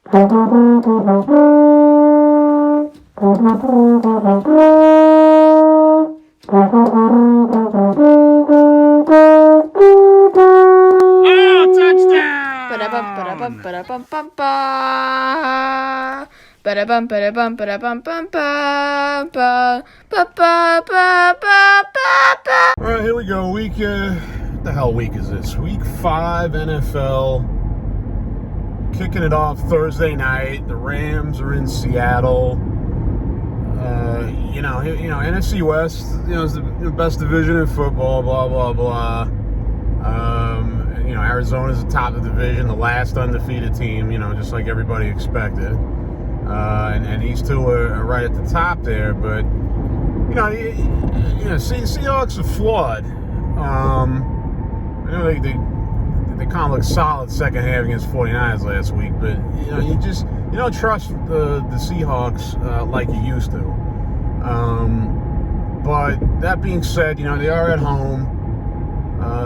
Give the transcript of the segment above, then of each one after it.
All right, here we go. What the hell week is this? Week 5 NFL. Kicking it off Thursday night. The Rams are in Seattle. NFC West, is the best division in football, blah, blah, blah. Arizona's the top of the division, the last undefeated team, just like everybody expected. And these two are right at the top there, but, Seahawks are flawed. I know they kind of looked solid second half against 49ers last week, but, you don't trust the Seahawks like you used to. But that being said, they are at home.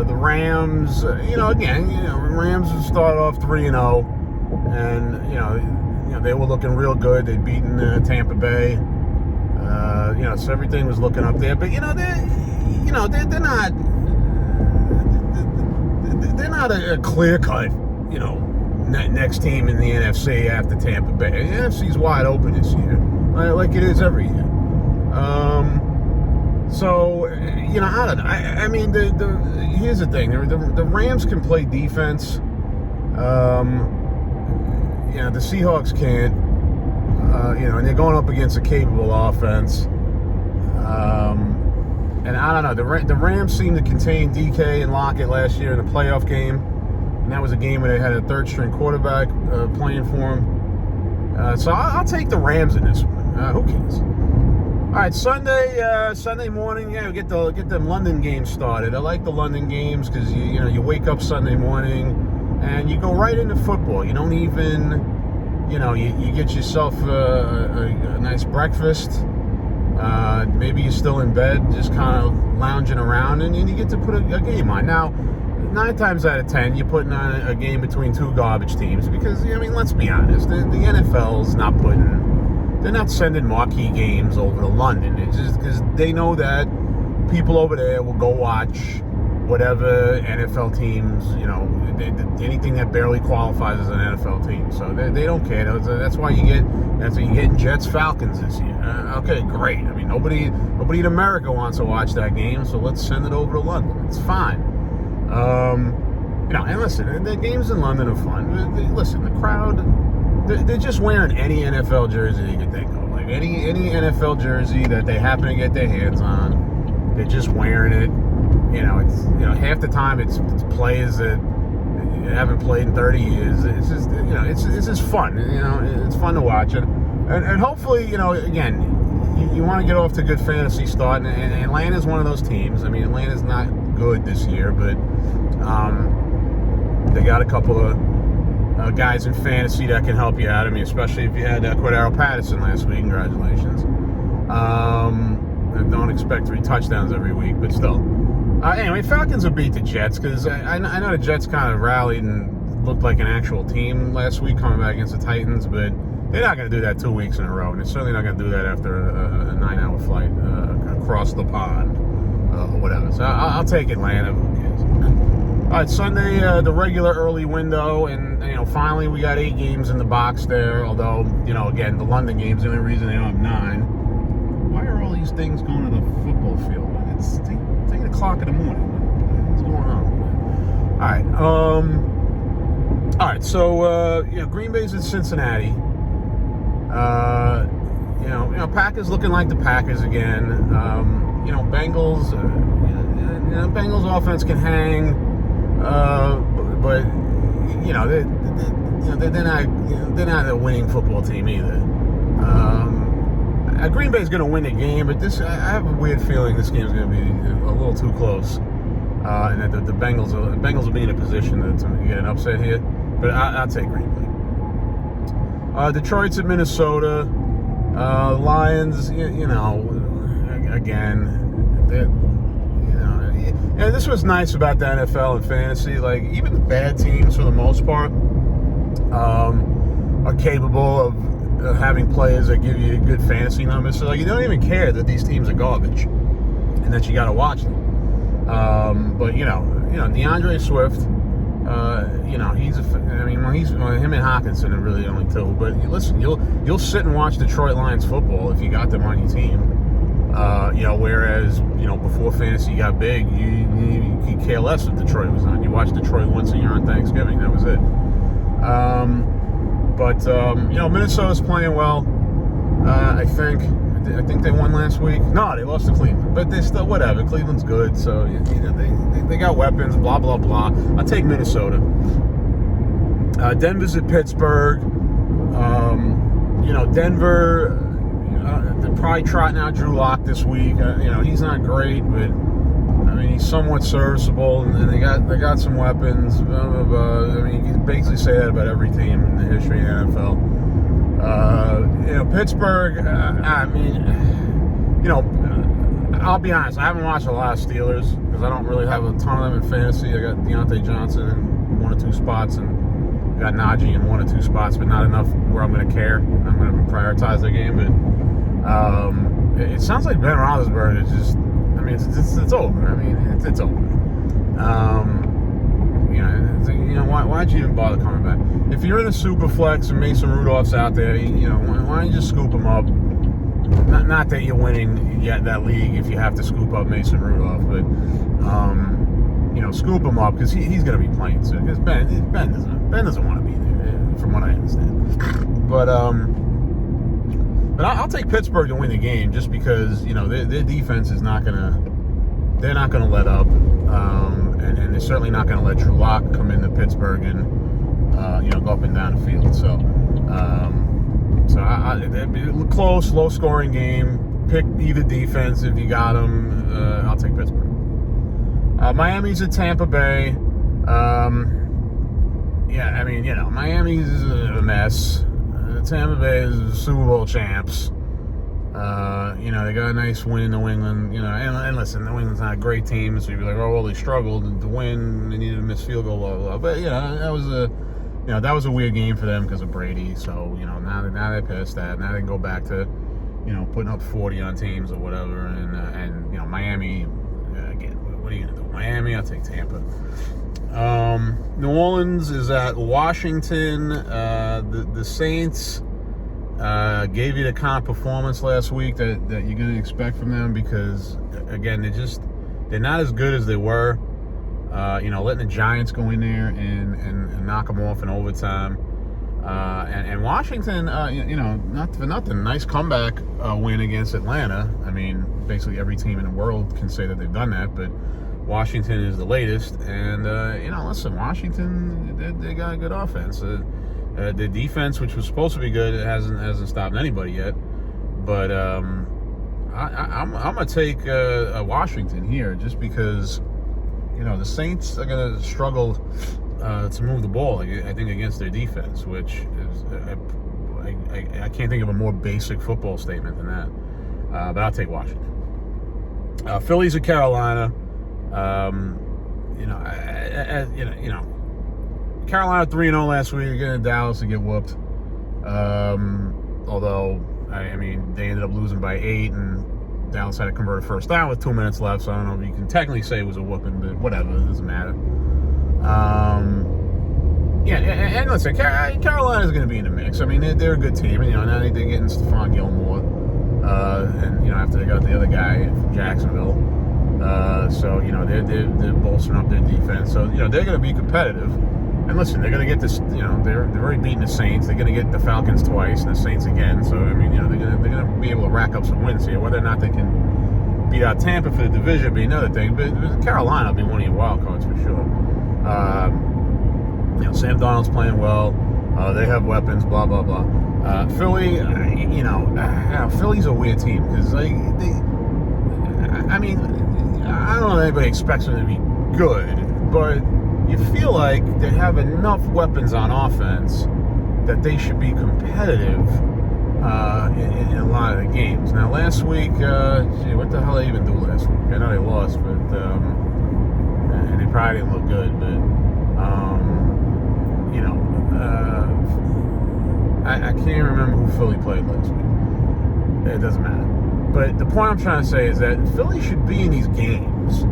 The Rams, Rams have started off 3-0, and they were looking real good. They'd beaten Tampa Bay, so everything was looking up there. But they're not a clear cut, next team in the NFC after Tampa Bay. The NFC's wide open this year, like it is every year. So, I don't know. I mean, here's the thing. The Rams can play defense. The Seahawks can't. And they're going up against a capable offense. And I don't know. The Rams seemed to contain DK and Lockett last year in the playoff game. And that was a game where they had a third-string quarterback playing for them. So I'll take the Rams in this one. Who cares? All right, Sunday morning, we get them London games started. I like the London games because you wake up Sunday morning and you go right into football. You don't even, you get yourself a nice breakfast. Maybe you're still in bed, just kind of lounging around, and you get to put a game on. Now, 9 times out of 10, you're putting on a game between two garbage teams because, let's be honest, the NFL's not putting. They're not sending marquee games over to London. It's just because they know that people over there will go watch whatever NFL teams, anything that barely qualifies as an NFL team. So they don't care. That's why you're getting Jets Falcons this year. Okay, great. I mean, nobody in America wants to watch that game, so let's send it over to London. It's fine. And listen, the games in London are fun. Listen, the crowd. They're just wearing any NFL jersey you can think of. Like any NFL jersey that they happen to get their hands on, they're just wearing it. It's half the time it's players that haven't played in 30 years. It's just it's just fun. It's fun to watch it, and hopefully again you want to get off to a good fantasy start. And Atlanta's one of those teams. I mean, Atlanta's not good this year, but they got a couple of guys in fantasy that can help you out. I mean, especially if you had Cordero Patterson last week. Congratulations. I don't expect 3 touchdowns every week, but still. Anyway, Falcons will beat the Jets because I know the Jets kind of rallied and looked like an actual team last week coming back against the Titans, but they're not going to do that 2 weeks in a row, and they're certainly not going to do that after a 9-hour flight across the pond or whatever. So I'll take Atlanta. Who cares? All right, Sunday, the regular early window, and finally we got 8 games in the box there. Although, again, the London games, the only reason they don't have 9. Why are all these things going to the football field? It's 8 o'clock in the morning. What's going on? All right. So Green Bay's in Cincinnati. Packers looking like the Packers again. Bengals. Bengals offense can hang. But they're not a winning football team either. Green Bay's going to win the game, but I have a weird feeling this game's going to be a little too close, and that the Bengals will be in a position to get an upset here. But I'll take Green Bay. Detroit's at Minnesota. Lions, again, and this was nice about the NFL and fantasy. Like, even the bad teams, for the most part, are capable of having players that give you good fantasy numbers. So like, you don't even care that these teams are garbage and that you got to watch them. But DeAndre Swift, him and Hawkinson are really the only two. But listen, you'll sit and watch Detroit Lions football if you got them on your team. Whereas before fantasy got big, you could care less if Detroit was on. You watched Detroit once a year on Thanksgiving. That was it. Minnesota's playing well. I think they won last week. No, they lost to Cleveland, but they still whatever. Cleveland's good, so they got weapons. Blah blah blah. I'll take Minnesota. Denver's at Pittsburgh. Denver. They're probably trotting out Drew Lock this week. He's not great, but he's somewhat serviceable, and they got some weapons. Blah, blah, blah. You can basically say that about every team in the history of the NFL. Pittsburgh. I'll be honest. I haven't watched a lot of Steelers because I don't really have a ton of them in fantasy. I got Deontay Johnson in 1 or 2 spots, and got Najee in 1 or 2 spots, but not enough where I'm going to care. I'm going to prioritize the game, but it sounds like Ben Roethlisberger is just. It's over. It's over. Why'd you even bother coming back? If you're in a super flex and Mason Rudolph's out there, why don't you just scoop him up? Not that you're winning yet that league if you have to scoop up Mason Rudolph, but scoop him up because he's going to be playing soon. Because Ben doesn't want to be there, from what I understand. But I'll take Pittsburgh to win the game just because their defense is not gonna let up, and they're certainly not gonna let Drew Lock come into Pittsburgh and go up and down the field. So it'd be a close, low scoring game. Pick either defense if you got them. I'll take Pittsburgh. Miami's at Tampa Bay. Miami's a mess. Tampa Bay is Super Bowl champs. They got a nice win in New England. And listen, New England's not a great team, so you'd be like, oh, well, they struggled to win. They needed a missed field goal, blah, blah, blah. But that was a weird game for them because of Brady. So now they're pissed at. Now they can go back to putting up 40 on teams or whatever. And Miami again. What are you gonna do? Miami? I'll take Tampa. New Orleans is at Washington. The Saints gave you the kind of performance last week that you're going to expect from them because, again, they're not as good as they were. Letting the Giants go in there and knock them off in overtime. And Washington, not for nothing, nice comeback win against Atlanta. Basically every team in the world can say that they've done that, but Washington is the latest, and listen, Washington they got a good offense. The defense, which was supposed to be good, it hasn't stopped anybody yet. But I'm gonna take Washington here just because the Saints are gonna struggle to move the ball. I think against their defense, which is I can't think of a more basic football statement than that. But I'll take Washington. Phillies at Carolina. Carolina 3-0 last week. They're getting Dallas to get whooped. Although, they ended up losing by 8, and Dallas had to convert a first down with 2 minutes left. So I don't know if you can technically say it was a whooping, but whatever, it doesn't matter. And listen, Carolina's going to be in the mix. They're a good team, and now they're getting Stephon Gilmore, and after they got the other guy from Jacksonville. So they're bolstering up their defense. So they're going to be competitive. And listen, they're going to get this. They're already beating the Saints. They're going to get the Falcons twice and the Saints again. So they're going to be able to rack up some wins here. Whether or not they can beat out Tampa for the division will be another thing. But Carolina will be one of your wild cards for sure. Sam Darnold's playing well. They have weapons. Blah blah blah. Philly, Philly's a weird team because I don't know if anybody expects them to be good, but you feel like they have enough weapons on offense that they should be competitive in a lot of the games. Now, last week, what the hell did they even do last week? I know they lost, but and they probably didn't look good, but can't remember who Philly played last week. It doesn't matter. But the point I'm trying to say is that Philly should be in these games.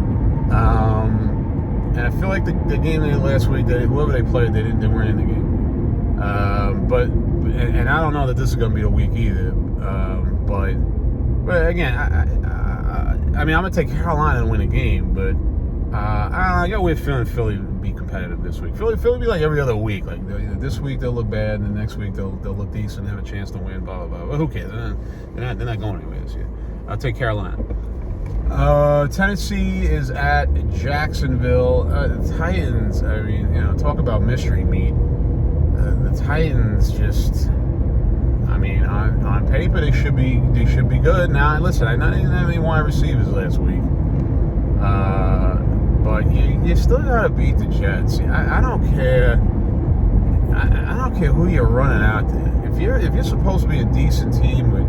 And I feel like the game they did last week, whoever they played, they weren't in the game. But I don't know that this is going to be a week either. But again, I mean, I'm going to take Carolina and win a game, but I don't know. I got a weird feeling Philly would be competitive this week. Philly will be like every other week. Like this week they'll look bad, and the next week they'll look decent, have a chance to win. Blah blah blah. But who cares? They're not going anywhere this year. I'll take Carolina. Tennessee is at Jacksonville. The Titans. I mean, talk about mystery meat. The Titans just. I mean, on paper they should be good. Now, listen, I didn't have any wide receivers last week. But you still gotta beat the Jets. I don't care. I don't care who you're running out there. If you're supposed to be a decent team with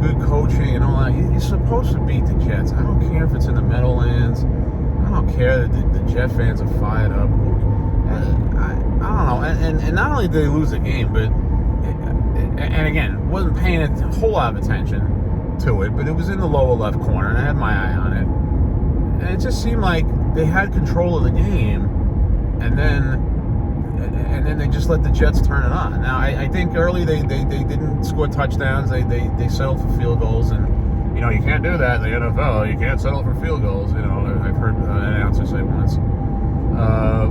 good coaching and all that, you're supposed to beat the Jets. I don't care if it's in the Meadowlands. I don't care that the Jet fans are fired up. I don't know. And not only did they lose the game, but and again, wasn't paying a whole lot of attention to it, but it was in the lower left corner, and I had my eye on it. And it just seemed like they had control of the game, and then they just let the Jets turn it on. Now, I think early they didn't score touchdowns. They settled for field goals, and you can't do that in the NFL. You can't settle for field goals. I've heard an announcer say once.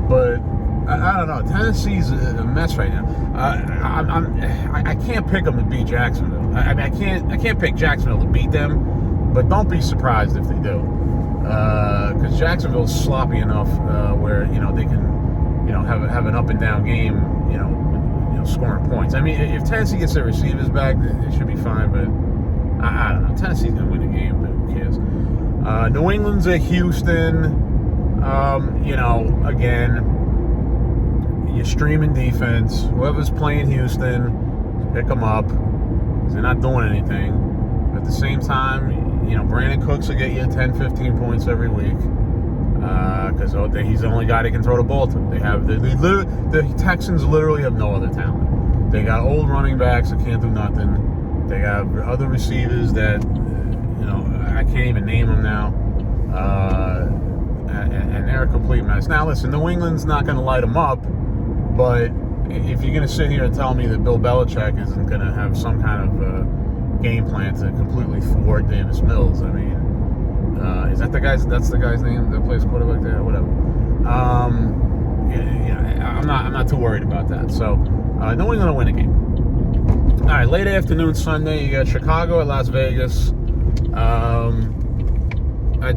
But I don't know. Tennessee's a mess right now. I can't pick them to beat Jacksonville. I can't pick Jacksonville to beat them, but don't be surprised if they do. Because Jacksonville's sloppy enough where they can have an up and down game, scoring points. I mean, if Tennessee gets their receivers back, it should be fine. But I don't know. Tennessee's gonna win the game, but who cares? New England's at Houston. Again, you're streaming defense. Whoever's playing Houston, pick them up because they're not doing anything. But at the same time, Brandon Cooks will get you 10, 15 points every week because he's the only guy they can throw the ball to. The Texans literally have no other talent. They got old running backs that can't do nothing. They have other receivers that, I can't even name them now. And they're a complete mess. Now, listen, New England's not going to light them up, but if you're going to sit here and tell me that Bill Belichick isn't going to have some kind of game plan to completely thwart Davis Mills, I mean, that's the guy's name that plays quarterback there, whatever. I'm not too worried about that. So, New England will win a game. All right, late afternoon Sunday, you got Chicago at Las Vegas.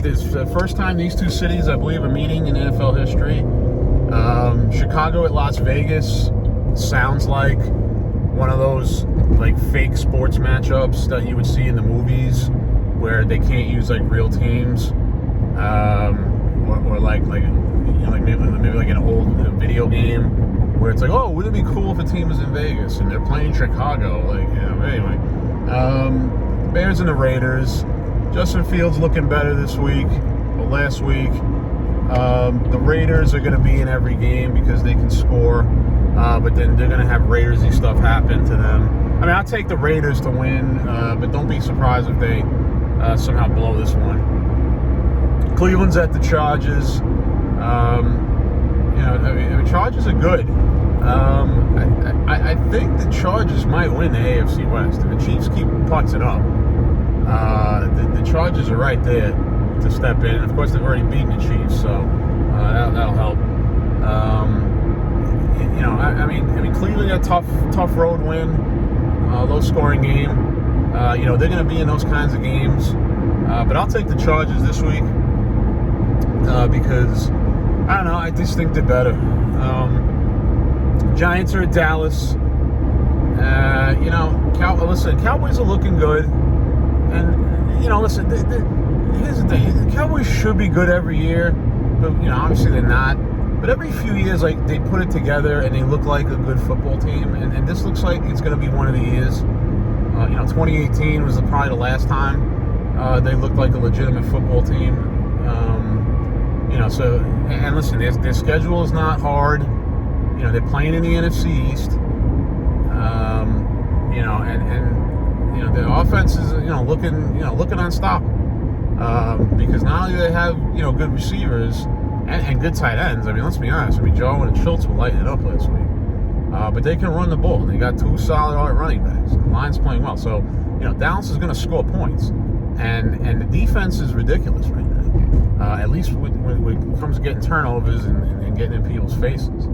This is the first time these two cities, I believe, are meeting in NFL history. Chicago at Las Vegas sounds like one of those like fake sports matchups that you would see in the movies where they can't use like real teams, or like maybe like an old video game where it's like, oh, wouldn't it be cool if a team was in Vegas and they're playing Chicago? Anyway, Bears and the Raiders. Justin Fields looking better this week, or last week. The Raiders are going to be in every game because they can score, but then they're going to have Raidersy stuff happen to them. I mean, I'll take the Raiders to win, but don't be surprised if they somehow blow this one. Cleveland's at the Chargers. The Chargers are good. I think the Chargers might win the AFC West, and the Chiefs keep putzing up. The Chargers are right there to step in. Of course, they've already beaten the Chiefs, so that'll help. I mean, Cleveland got a tough road win, low scoring game. They're going to be in those kinds of games. But I'll take the Chargers this week because I don't know. I just think they're better. Giants are at Dallas. Listen, Cowboys are looking good. And, listen, here's the thing. The Cowboys should be good every year, but, obviously they're not. But every few years, like, they put it together and they look like a good football team. And this looks like it's going to be one of the years. 2018 was probably the last time they looked like a legitimate football team. And listen, their schedule is not hard. They're playing in the NFC East. the offense is looking unstoppable. Because not only do they have good receivers and good tight ends. I mean, let's be honest. I mean, Jarwin and Schultz were lighting it up last week. But they can run the ball. They got 2 solid running backs. The line's playing well. So, Dallas is going to score points. And the defense is ridiculous right now. At least when it comes to getting turnovers and getting in people's faces.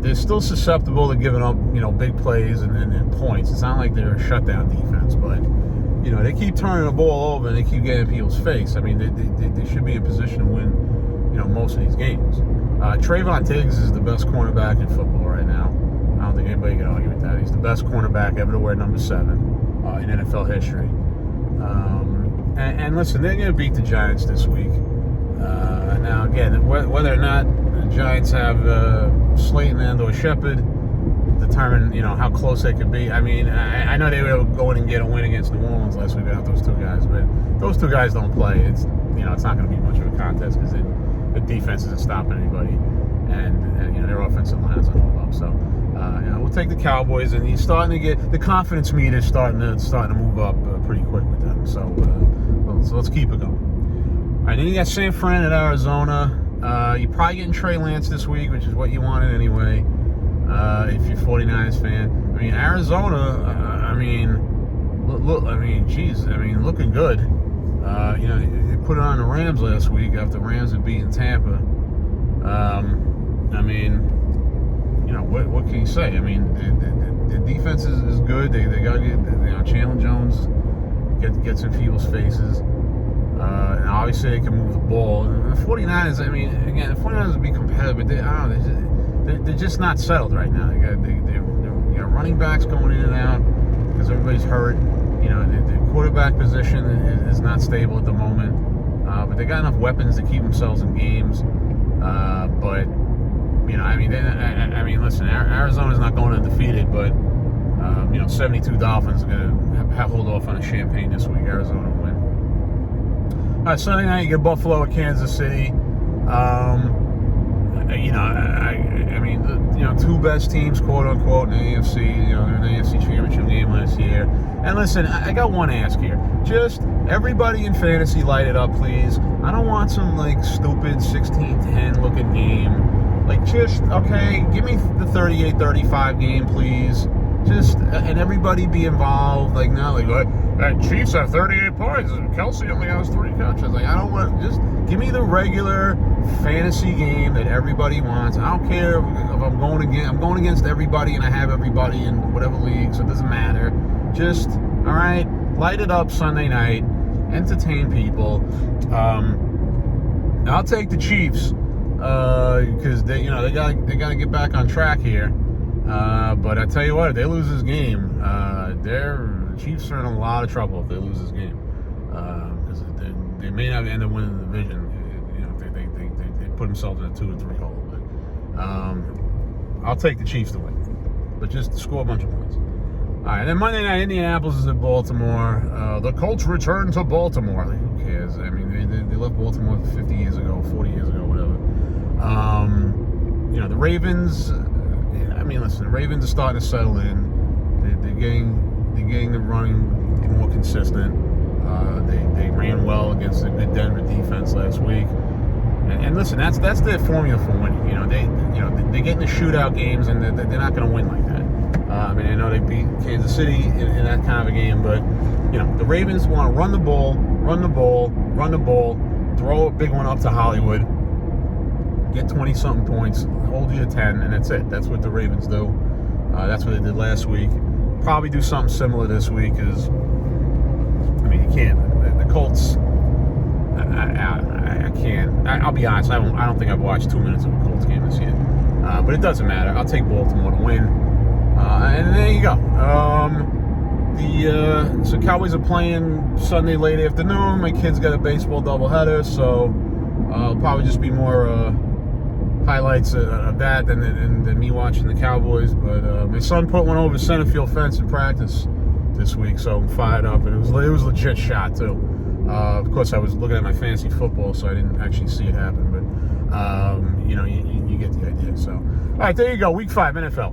They're still susceptible to giving up, big plays and points. It's not like they're a shutdown defense, but, they keep turning the ball over and they keep getting in people's face. I mean, they should be in position to win, most of these games. Trayvon Diggs is the best cornerback in football right now. I don't think anybody can argue with that. He's the best cornerback ever to wear number 7 in NFL history. And listen, they're going to beat the Giants this week. Now, again, whether or not the Giants have Slayton and or Shepard determine, how close they could be. I mean, I know they were going and get a win against New Orleans last week without those 2 guys, but those 2 guys don't play. It's it's not going to be much of a contest because the defense isn't stopping anybody, and their offensive line isn't hold up. So, we'll take the Cowboys, and he's starting to get the confidence meter starting to move up pretty quick with them. So let's keep it going. All right, then you got San Fran at Arizona. You're probably getting Trey Lance this week, which is what you wanted anyway. If you're a 49ers fan, I mean Arizona. Looking good. They put it on the Rams last week after the Rams had beaten Tampa. What can you say? I mean, the defense is good. They got to get Chandler Jones gets in people's faces. And obviously they can move the ball. And the 49ers, the 49ers will be competitive, but they're just not settled right now. They got running backs going in and out because everybody's hurt. The quarterback position is not stable at the moment. But they got enough weapons to keep themselves in games. Listen, Arizona's not going undefeated, but 72 Dolphins are going to hold off on a champagne this week. Arizona will win. All right, Sunday night you get Buffalo at Kansas City. Two best teams, quote unquote, in the AFC. They're in the AFC Championship game last year. And listen, I got one ask here. Just everybody in fantasy, light it up, please. I don't want some stupid 16-10 looking game. Give me the 38-35 game, please. And everybody be involved. Chiefs have 38 points. Kelsey only has 3 catches. I don't want. Just give me the regular fantasy game that everybody wants. I don't care if I'm going against everybody, and I have everybody in whatever league, so it doesn't matter. Just all right, light it up Sunday night, entertain people. I'll take the Chiefs because they got to get back on track here. But I tell you what, if they lose this game, the Chiefs are in a lot of trouble if they lose this game, because they may not end up winning the division. They put themselves in a 2-3 hole. But I'll take the Chiefs to win, but just to score a bunch of points. All right, then Monday night, Indianapolis is at Baltimore. The Colts return to Baltimore. Who cares? I mean, they left Baltimore 50 years ago, 40 years ago, whatever. The Ravens. The Ravens are starting to settle in. They're getting the running more consistent. They ran well against a good Denver defense last week. And listen, that's their formula for winning. They get in the shootout games, and they're not going to win like that. I know they beat Kansas City in that kind of a game, but the Ravens want to run the ball, throw a big one up to Hollywood, get 20-something points, hold you to 10, and that's it. That's what the Ravens do. That's what they did last week. Probably do something similar this week, because you can't. The Colts. I can't. I'll be honest. I don't think I've watched 2 minutes of a Colts game this year. But it doesn't matter. I'll take Baltimore to win. And there you go. So Cowboys are playing Sunday late afternoon. My kid's got a baseball doubleheader, so I'll probably just be more highlights of that than me watching the Cowboys. But my son put one over the center field fence in practice this week, so I'm fired up. And it was a legit shot too. Of course, I was looking at my fantasy football, so I didn't actually see it happen. But you get the idea. So, all right, there you go. Week 5 NFL.